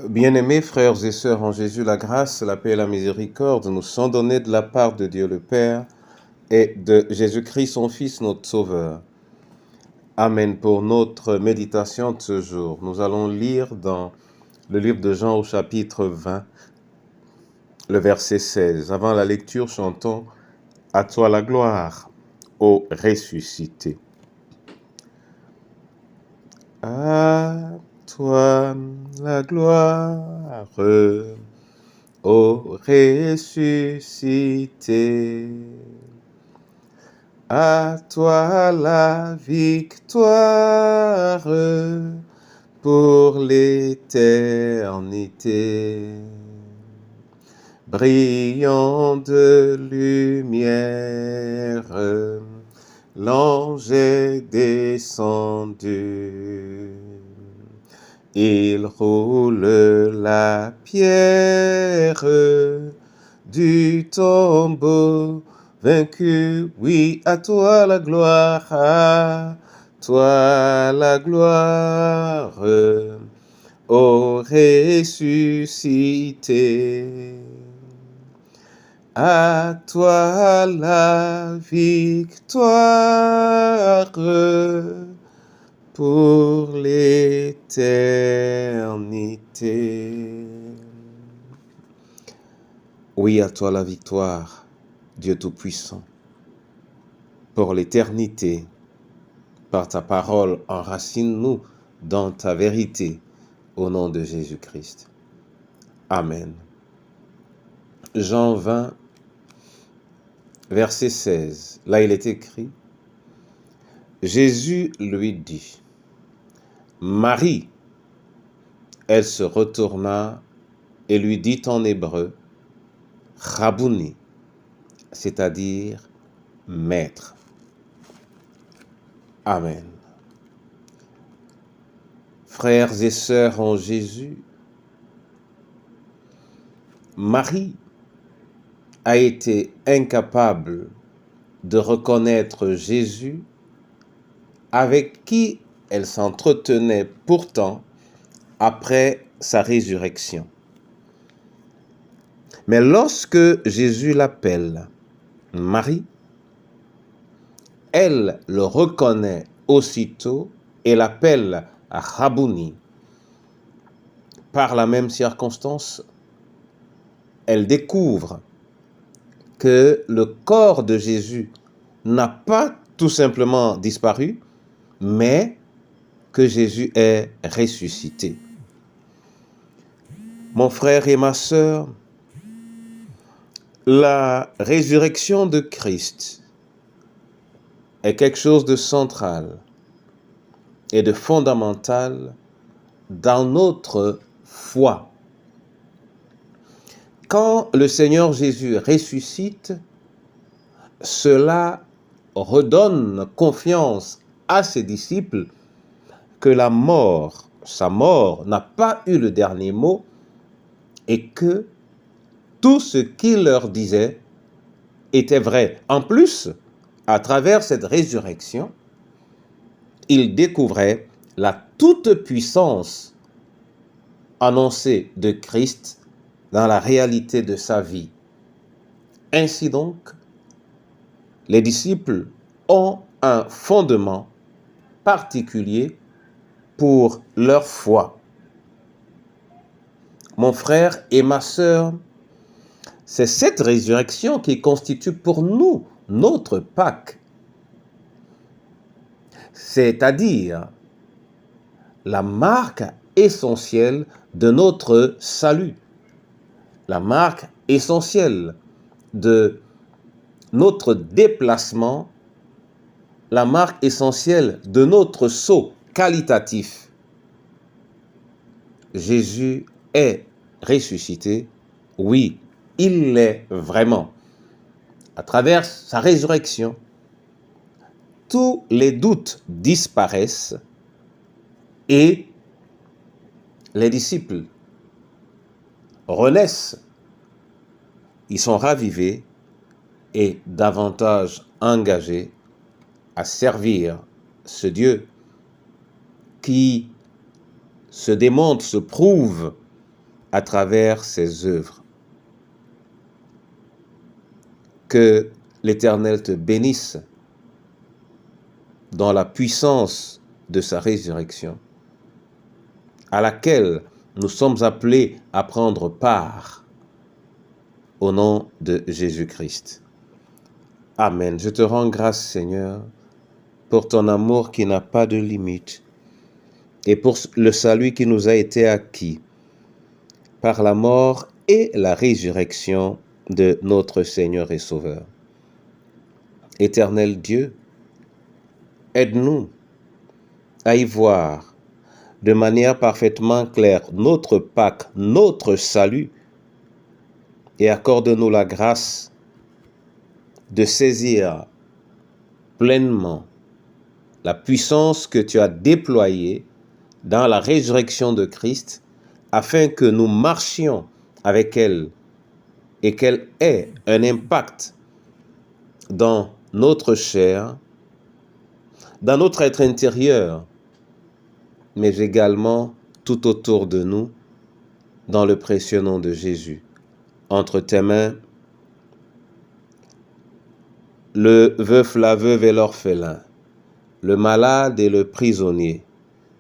Bien-aimés frères et sœurs en Jésus, la grâce, la paix et la miséricorde nous sont données de la part de Dieu le Père et de Jésus-Christ, son Fils, notre Sauveur. Amen. Pour notre méditation de ce jour, nous allons lire dans le livre de Jean au chapitre 20, le verset 16. Avant la lecture, chantons « À toi la gloire, ô ressuscité ». À toi la gloire, ô ressuscité. À toi la victoire pour l'éternité. Brillant de lumière, l'ange est descendu. Il roule la pierre du tombeau vaincu. Oui, à toi la gloire, à toi la gloire, ô ressuscité. À toi la victoire pour l'éternité. Oui, à toi la victoire, Dieu Tout-Puissant, pour l'éternité. Par ta parole, enracine-nous dans ta vérité, au nom de Jésus-Christ. Amen. Jean 20, verset 16. Là, il est écrit, Jésus lui dit, Marie. Elle se retourna et lui dit en hébreu, Rabouni, c'est-à-dire maître. Amen. Frères et sœurs en Jésus, Marie a été incapable de reconnaître Jésus avec qui elle s'entretenait pourtant après sa résurrection. Mais lorsque Jésus l'appelle Marie, elle le reconnaît aussitôt et l'appelle Rabouni. Par la même circonstance, elle découvre que le corps de Jésus n'a pas tout simplement disparu, mais que Jésus est ressuscité. Mon frère et ma sœur, la résurrection de Christ est quelque chose de central et de fondamental dans notre foi. Quand le Seigneur Jésus ressuscite, cela redonne confiance à ses disciples que la mort, sa mort, n'a pas eu le dernier mot et que tout ce qu'il leur disait était vrai. En plus, à travers cette résurrection, ils découvraient la toute-puissance annoncée de Christ dans la réalité de sa vie. Ainsi donc, les disciples ont un fondement particulier pour leur foi. Mon frère et ma sœur, c'est cette résurrection qui constitue pour nous notre Pâques, c'est-à-dire la marque essentielle de notre salut, la marque essentielle de notre déplacement, la marque essentielle de notre saut qualitatif. Jésus est ressuscité, oui, il l'est vraiment. À travers sa résurrection, tous les doutes disparaissent et les disciples renaissent. Ils sont ravivés et davantage engagés à servir ce Dieu qui se démontre, se prouve à travers ses œuvres. Que l'Éternel te bénisse dans la puissance de sa résurrection, à laquelle nous sommes appelés à prendre part au nom de Jésus-Christ. Amen. Je te rends grâce, Seigneur, pour ton amour qui n'a pas de limite et pour le salut qui nous a été acquis par la mort et la résurrection de notre Seigneur et Sauveur. Éternel Dieu, aide-nous à y voir de manière parfaitement claire notre Pâques, notre salut, et accorde-nous la grâce de saisir pleinement la puissance que tu as déployée dans la résurrection de Christ, afin que nous marchions avec elle et qu'elle ait un impact dans notre chair, dans notre être intérieur, mais également tout autour de nous, dans le précieux nom de Jésus. Entre tes mains, le veuf, la veuve et l'orphelin, le malade et le prisonnier,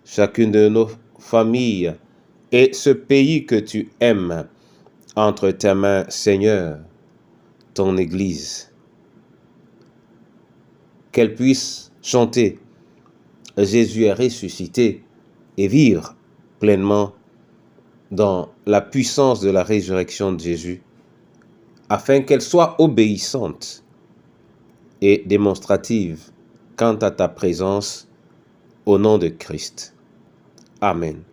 chacune de nos familles et ce pays que tu aimes, entre tes mains, Seigneur, ton Église. Qu'elle puisse chanter « Jésus est ressuscité » et vivre pleinement dans la puissance de la résurrection de Jésus, afin qu'elle soit obéissante et démonstrative quant à ta présence au nom de Christ. Amen.